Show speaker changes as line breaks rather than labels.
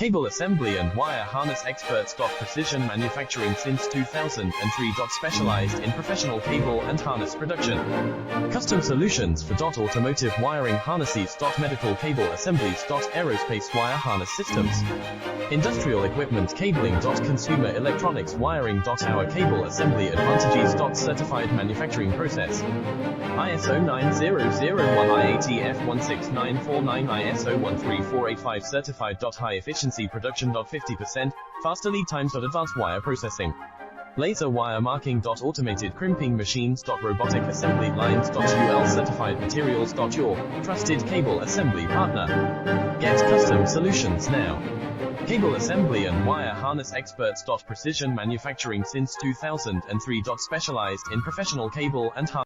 Cable assembly and wire harness experts. Precision manufacturing since 2003. Specialized in professional cable and harness production. Custom solutions for automotive wiring harnesses. Medical cable assemblies. Aerospace wire harness systems. Industrial equipment cabling. Consumer electronics wiring. Our cable assembly advantages. Certified manufacturing process. ISO 9001 IATF 16949 ISO 13485 certified. High efficiency production. 50% faster lead times. Advanced wire processing. Laser wire marking. Automated crimping machines. Robotic assembly lines. UL certified materials. Your trusted cable assembly partner. Get custom solutions now. Cable assembly and wire harness experts. Precision manufacturing since 2003. Specialized in professional cable and harness